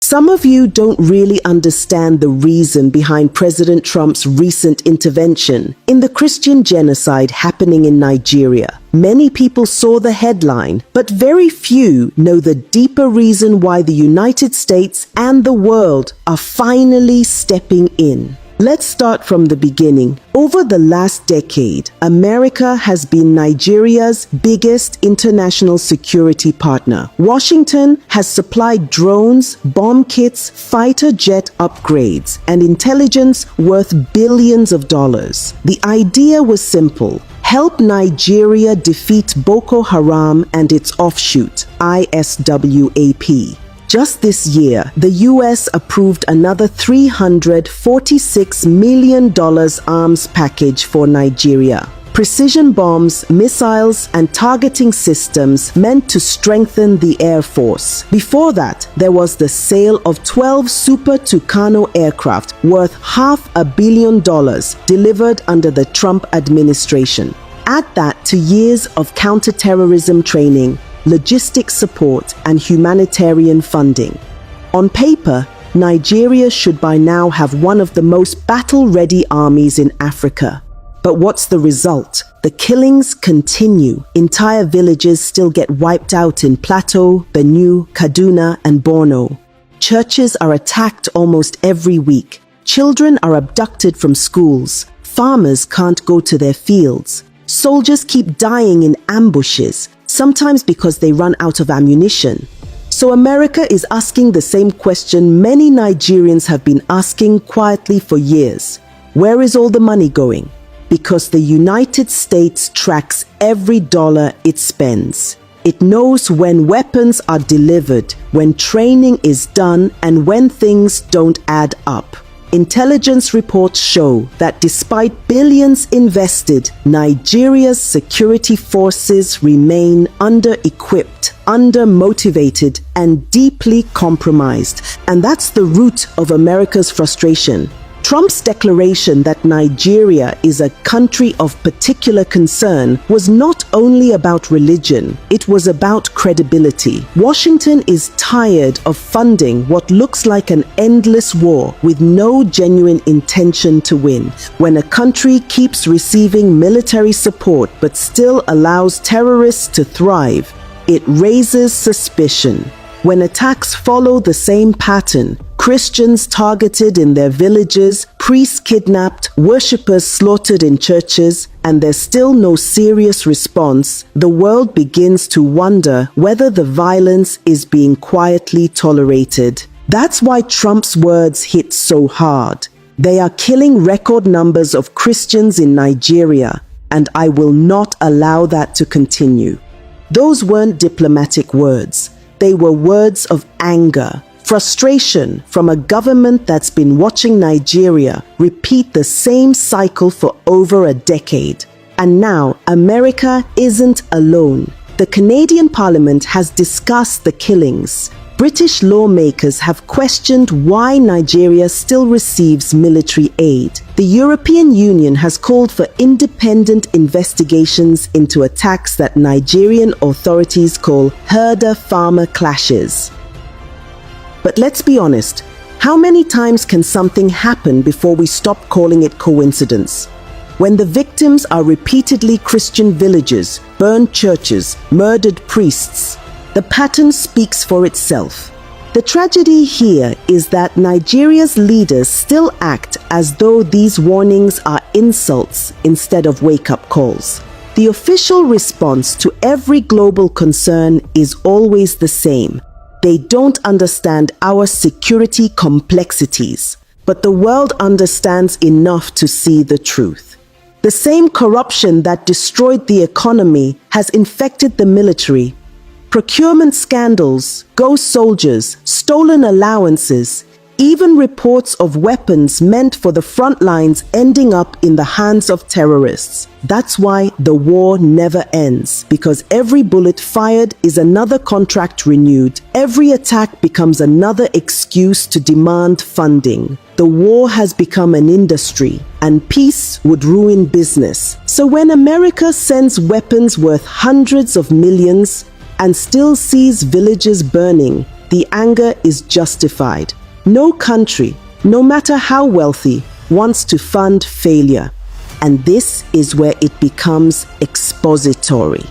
Some of you don't really understand the reason behind President Trump's recent intervention in the Christian genocide happening in Nigeria. Many people saw the headline, but very few know the deeper reason why the United States and the world are finally stepping in. Let's start from the beginning. Over the last decade, America has been Nigeria's biggest international security partner. Washington has supplied drones, bomb kits, fighter jet upgrades, and intelligence worth billions of dollars. The idea was simple: help Nigeria defeat Boko Haram and its offshoot, ISWAP. Just this year, the US approved another $346 million arms package for Nigeria. Precision bombs, missiles, and targeting systems meant to strengthen the Air Force. Before that, there was the sale of 12 Super Tucano aircraft worth $500 million delivered under the Trump administration. Add that to years of counterterrorism training, logistics support, and humanitarian funding. On paper, Nigeria should by now have one of the most battle-ready armies in Africa. But what's the result? The killings continue. Entire villages still get wiped out in Plateau, Benue, Kaduna, and Borno. Churches are attacked almost every week. Children are abducted from schools. Farmers can't go to their fields. Soldiers keep dying in ambushes, sometimes because they run out of ammunition. So America is asking the same question many Nigerians have been asking quietly for years. Where is all the money going? Because the United States tracks every dollar it spends. It knows when weapons are delivered, when training is done, and when things don't add up. Intelligence reports show that despite billions invested, Nigeria's security forces remain under-equipped, under-motivated, and deeply compromised. And that's the root of America's frustration. Trump's declaration that Nigeria is a country of particular concern was not only about religion, it was about credibility. Washington is tired of funding what looks like an endless war with no genuine intention to win. When a country keeps receiving military support but still allows terrorists to thrive, it raises suspicion. When attacks follow the same pattern, Christians targeted in their villages, priests kidnapped, worshippers slaughtered in churches, and there's still no serious response, the world begins to wonder whether the violence is being quietly tolerated. That's why Trump's words hit so hard. They are killing record numbers of Christians in Nigeria, and I will not allow that to continue. Those weren't diplomatic words. They were words of anger, frustration from a government that's been watching Nigeria repeat the same cycle for over a decade. And now, America isn't alone. The Canadian Parliament has discussed the killings. British lawmakers have questioned why Nigeria still receives military aid. The European Union has called for independent investigations into attacks that Nigerian authorities call herder-farmer clashes. But let's be honest, how many times can something happen before we stop calling it coincidence? When the victims are repeatedly Christian villages, burned churches, murdered priests, the pattern speaks for itself. The tragedy here is that Nigeria's leaders still act as though these warnings are insults instead of wake-up calls. The official response to every global concern is always the same. They don't understand our security complexities, but the world understands enough to see the truth. The same corruption that destroyed the economy has infected the military. Procurement scandals, ghost soldiers, stolen allowances, even reports of weapons meant for the front lines ending up in the hands of terrorists. That's why the war never ends, because every bullet fired is another contract renewed. Every attack becomes another excuse to demand funding. The war has become an industry, and peace would ruin business. So when America sends weapons worth hundreds of millions and still sees villages burning, The anger is justified. No country, no matter how wealthy, wants to fund failure. And this is where it becomes expository.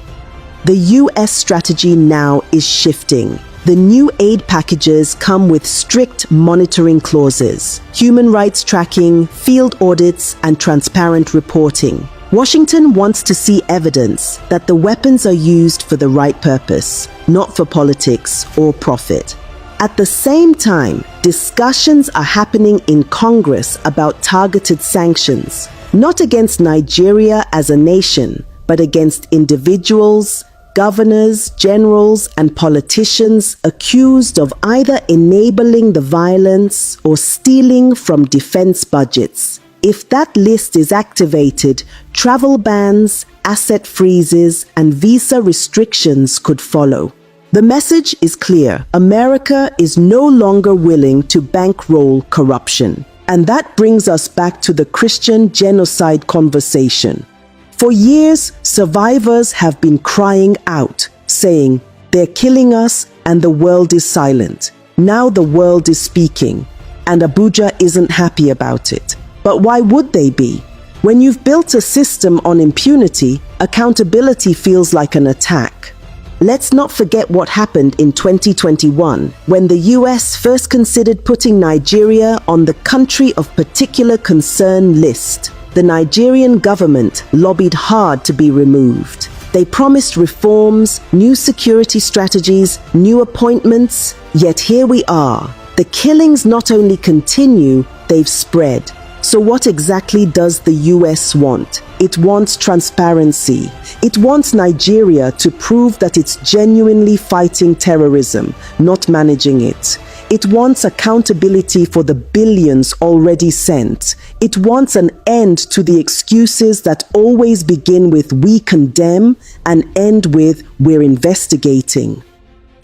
The US strategy now is shifting. The new aid packages come with strict monitoring clauses, human rights tracking, field audits, and transparent reporting. Washington wants to see evidence that the weapons are used for the right purpose, not for politics or profit. At the same time, discussions are happening in Congress about targeted sanctions, not against Nigeria as a nation, but against individuals, governors, generals, and politicians accused of either enabling the violence or stealing from defense budgets. If that list is activated, travel bans, asset freezes, and visa restrictions could follow. The message is clear. America is no longer willing to bankroll corruption. And that brings us back to the Christian genocide conversation. For years, survivors have been crying out, saying, "They're killing us and the world is silent." Now the world is speaking, and Abuja isn't happy about it. But why would they be? When you've built a system on impunity, accountability feels like an attack. Let's not forget what happened in 2021, when the US first considered putting Nigeria on the country of particular concern list. The Nigerian government lobbied hard to be removed. They promised reforms, new security strategies, new appointments, yet here we are. The killings not only continue, they've spread. So what exactly does the US want? It wants transparency. It wants Nigeria to prove that it's genuinely fighting terrorism, not managing it. It wants accountability for the billions already sent. It wants an end to the excuses that always begin with "we condemn" and end with "we're investigating."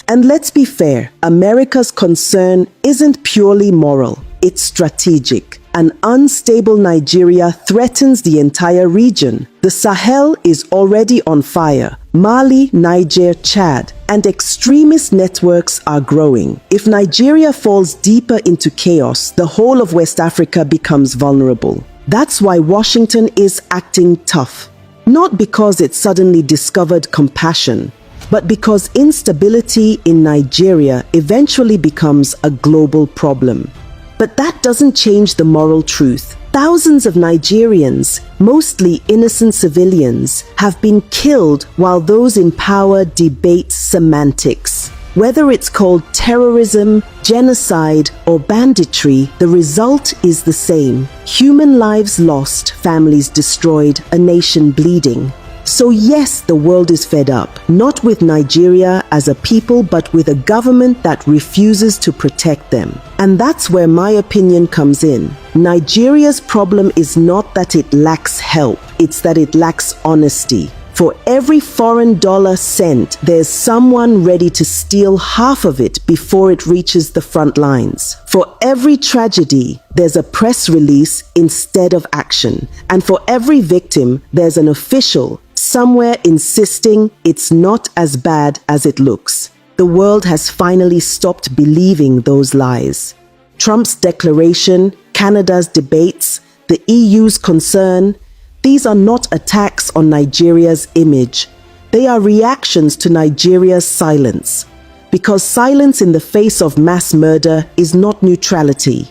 And let's be fair, America's concern isn't purely moral, it's strategic. An unstable Nigeria threatens the entire region. The Sahel is already on fire. Mali, Niger, Chad, and extremist networks are growing. If Nigeria falls deeper into chaos, the whole of West Africa becomes vulnerable. That's why Washington is acting tough. Not because it suddenly discovered compassion, but because instability in Nigeria eventually becomes a global problem. But that doesn't change the moral truth. Thousands of Nigerians, mostly innocent civilians, have been killed while those in power debate semantics. Whether it's called terrorism, genocide, or banditry, the result is the same. Human lives lost, families destroyed, a nation bleeding. So yes, the world is fed up, not with Nigeria as a people, but with a government that refuses to protect them. And that's where my opinion comes in. Nigeria's problem is not that it lacks help, it's that it lacks honesty. For every foreign dollar sent, there's someone ready to steal half of it before it reaches the front lines. For every tragedy, there's a press release instead of action. And for every victim, there's an official somewhere insisting it's not as bad as it looks. The world has finally stopped believing those lies. Trump's declaration, Canada's debates, the EU's concern, these are not attacks on Nigeria's image. They are reactions to Nigeria's silence. Because silence in the face of mass murder is not neutrality,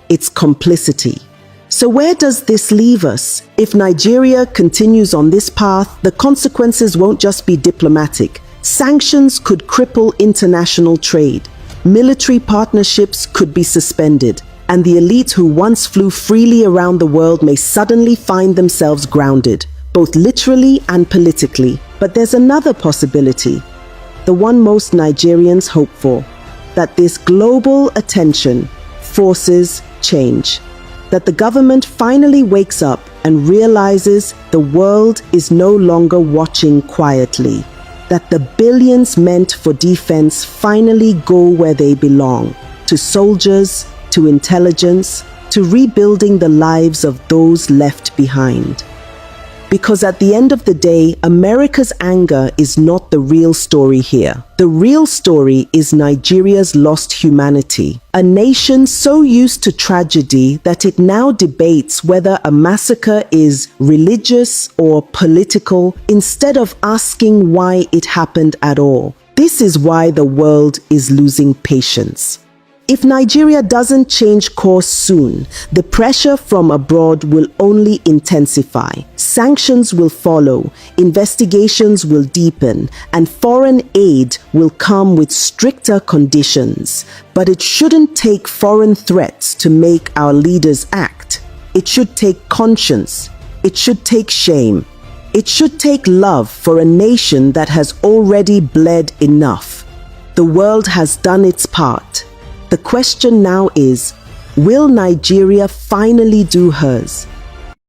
it's complicity. So where does this leave us? If Nigeria continues on this path, the consequences won't just be diplomatic. Sanctions could cripple international trade. Military partnerships could be suspended. And the elite who once flew freely around the world may suddenly find themselves grounded, both literally and politically. But there's another possibility, the one most Nigerians hope for, that this global attention forces change. That the government finally wakes up and realizes the world is no longer watching quietly. That the billions meant for defense finally go where they belong, to soldiers, to intelligence, to rebuilding the lives of those left behind. Because at the end of the day, America's anger is not the real story here. The real story is Nigeria's lost humanity, a nation so used to tragedy that it now debates whether a massacre is religious or political instead of asking why it happened at all. This is why the world is losing patience. If Nigeria doesn't change course soon, the pressure from abroad will only intensify. Sanctions will follow, investigations will deepen, and foreign aid will come with stricter conditions. But it shouldn't take foreign threats to make our leaders act. It should take conscience. It should take shame. It should take love for a nation that has already bled enough. The world has done its part. The question now is, will Nigeria finally do hers?